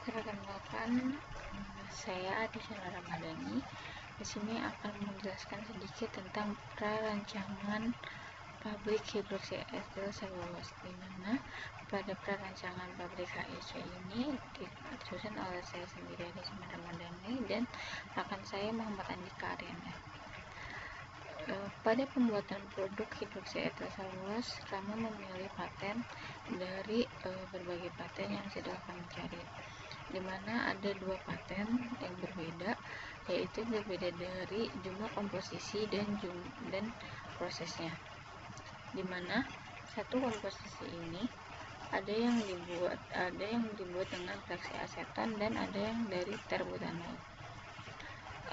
Perkenalkan, saya Adisana Ramadhani. Di sini akan menjelaskan sedikit tentang perancangan pabrik hidroksi etil selulose, di mana pada perancangan pabrik HEC ini disusun oleh saya sendiri Adisana Ramadhani dan akan saya Muhammad Andika Aryana. Pada pembuatan produk hidroksi etil selulose, kami memilih paten dari berbagai paten yang sudah kami cari, di mana ada dua paten yang berbeda, yaitu berbeda dari jumlah komposisi dan prosesnya, di mana satu komposisi ini ada yang dibuat dengan fraksi aseton dan ada yang dari terbutanol.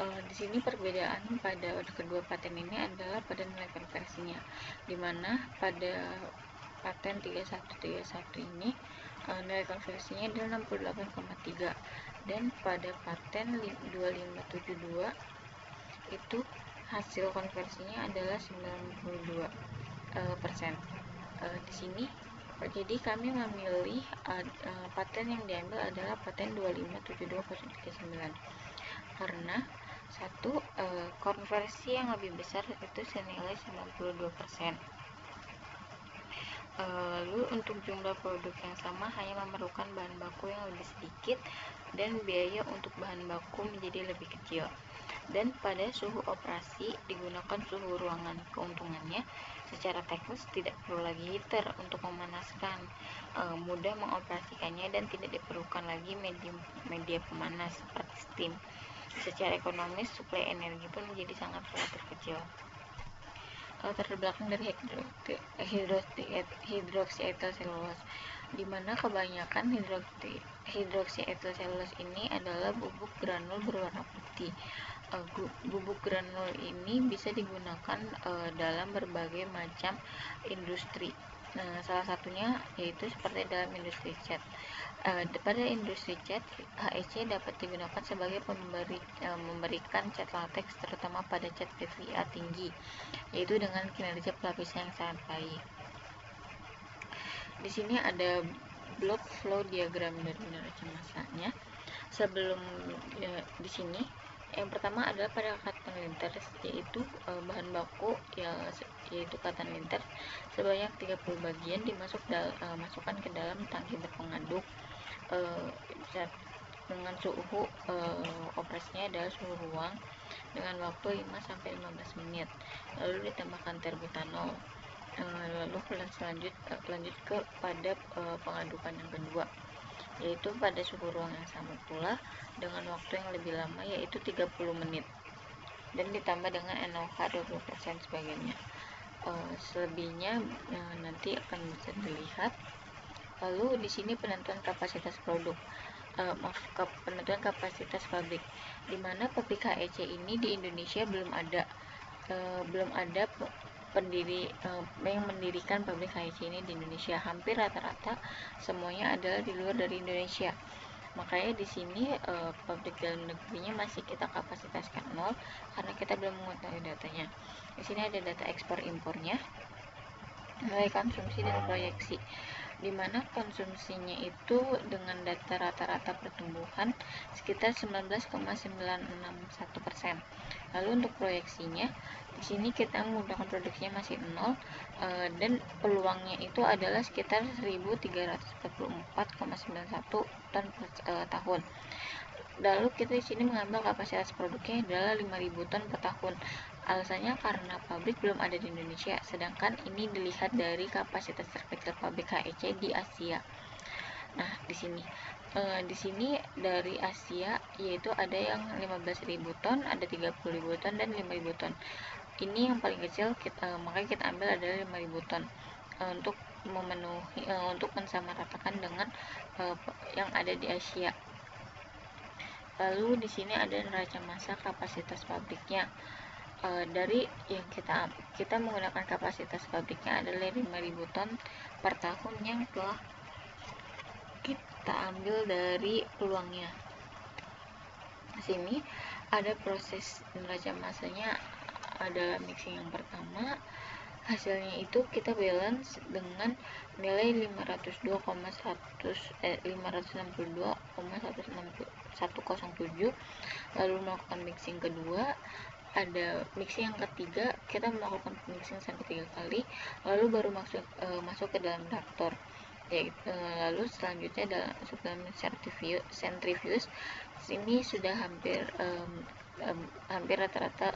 Di sini perbedaan pada kedua paten ini adalah pada nilai konversinya, di mana pada paten 3131 ini nilai konversinya adalah 68,3, dan pada paten 2572 itu hasil konversinya adalah 92%. Di sini jadi kami memilih paten yang diambil adalah paten 2572039 karena satu, konversi yang lebih besar itu senilai 92%. Lalu untuk jumlah produk yang sama hanya memerlukan bahan baku yang lebih sedikit dan biaya untuk bahan baku menjadi lebih kecil. Dan pada suhu operasi digunakan suhu ruangan. Keuntungannya, secara teknis tidak perlu lagi heater untuk memanaskan, mudah mengoperasikannya dan tidak diperlukan lagi media pemanas seperti steam. Secara ekonomis, suplai energi pun menjadi sangat relatif kecil. Latar belakang dari hidroksi etil selulose, di mana kebanyakan hidroksi etil selulose ini adalah bubuk granul berwarna putih. Bubuk granul ini bisa digunakan dalam berbagai macam industri. Salah satunya yaitu seperti dalam industri cat. Pada industri cat, HEC dapat digunakan sebagai memberikan cat latex, terutama pada cat PVA tinggi, yaitu dengan kinerja pelapisnya yang sangat baik. Di sini ada block flow diagram dari neraca massanya. Di sini yang pertama adalah pada katan linter, yaitu bahan baku yaitu katan linter sebanyak 30 bagian dimasukkan ke dalam tangki berpengaduk dengan suhu operasinya adalah suhu ruang dengan waktu 5-15 menit. Lalu ditambahkan terbutanol. Lalu lanjut ke pada pengadukan yang kedua, yaitu pada suhu ruang yang sama pula dengan waktu yang lebih lama, yaitu 30 menit, dan ditambah dengan NaOH 20% sebagainya. Selebihnya nanti akan bisa dilihat. Lalu di sini penentuan kapasitas produk, penentuan kapasitas pabrik, di mana pabrik HEC ini di Indonesia belum ada pendiri yang mendirikan pabrik HEC ini di Indonesia. Hampir rata-rata semuanya adalah di luar dari Indonesia. Makanya di sini pabrik dalam negerinya masih kita kapasitaskan 0 karena kita belum mengetahui datanya. Di sini ada data ekspor impornya, nilai konsumsi dan proyeksi, di mana konsumsinya itu dengan data rata-rata pertumbuhan sekitar 19,961%. Lalu untuk proyeksinya, di sini kita menggunakan produksinya masih 0, dan peluangnya itu adalah sekitar 1.344,91 ton per tahun. Lalu kita di sini mengambil kapasitas produknya adalah 5.000 ton per tahun. Alasannya karena pabrik belum ada di Indonesia, sedangkan ini dilihat dari kapasitas terkecil pabrik HEC di Asia. Nah, di sini dari Asia yaitu ada yang 15.000 ton, ada 30.000 ton dan 5.000 ton. Ini yang paling kecil, makanya kita ambil adalah 5.000 ton untuk memenuhi untuk mensamaratakan dengan yang ada di Asia. Lalu di sini ada neraca massa kapasitas pabriknya. Dari yang kita menggunakan kapasitas pabriknya adalah 5.000 ton per tahun yang telah kita ambil dari peluangnya. Di sini ada proses neraca massanya, ada mixing yang pertama, Hasilnya itu kita balance dengan nilai 562,107, lalu melakukan mixing kedua. Ada mixing yang ketiga, kita melakukan mixing sampai 3 kali, lalu baru masuk ke dalam reaktor. Lalu selanjutnya dalam centrifuge, sini sudah hampir rata-rata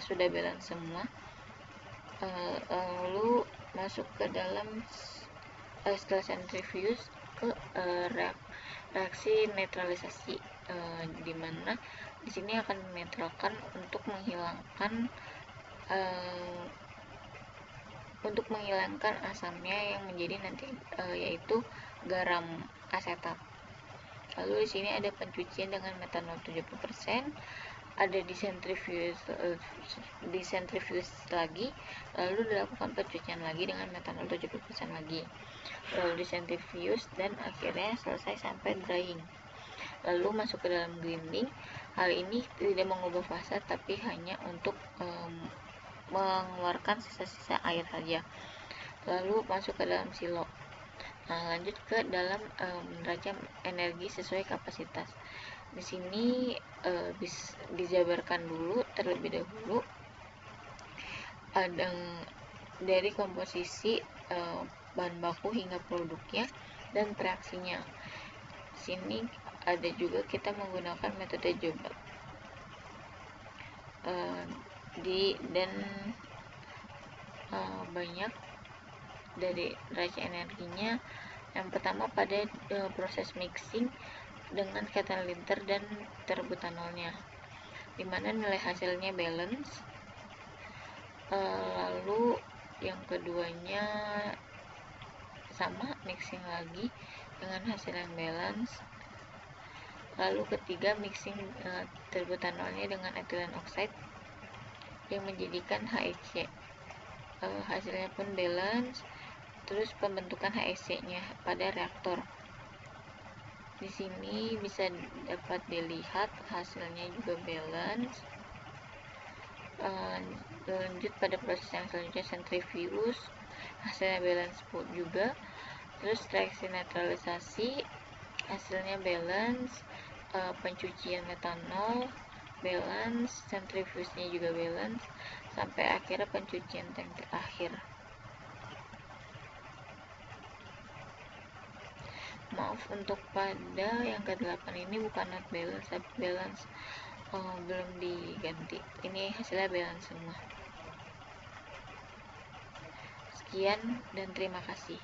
sudah balance semua. Lalu masuk ke dalam setelah centrifuge ke reaksi netralisasi, di mana di sini akan menetralkan untuk menghilangkan asamnya yang menjadi nanti yaitu garam asetat. Lalu di sini ada pencucian dengan metanol 70%, ada di centrifuge lagi, lalu dilakukan pencucian lagi dengan metanol 70% lagi, lalu di centrifuge, dan akhirnya selesai sampai drying. Lalu masuk ke dalam grinding. Hal ini tidak mengubah fase, tapi hanya untuk mengeluarkan sisa-sisa air saja. Lalu masuk ke dalam silo. Lanjut ke dalam neraca energi sesuai kapasitas. Di sini dijabarkan dulu terlebih dahulu dari komposisi bahan baku hingga produknya dan reaksinya. Di sini ada juga kita menggunakan metode Joule. Banyak dari neraca energinya. Yang pertama pada proses mixing dengan ketan-linter dan terbutanolnya, dimana nilai hasilnya balance. Lalu yang keduanya sama, mixing lagi dengan hasil yang balance. Lalu ketiga, mixing terbutanolnya dengan ethylene oxide yang menjadikan HEC. Hasilnya pun balance. Terus pembentukan HEC-nya pada reaktor. Di sini bisa dapat dilihat hasilnya juga balance. Lanjut pada proses yang selanjutnya, centrifuge, hasilnya balance juga. Terus reaksi netralisasi, hasilnya balance. Pencucian metanol balance, centrifuge-nya juga balance, sampai akhirnya pencucian tank terakhir. Maaf, untuk pada yang ke-8 ini bukan not balance, tapi balance belum diganti. Ini hasilnya balance semua. Sekian dan terima kasih.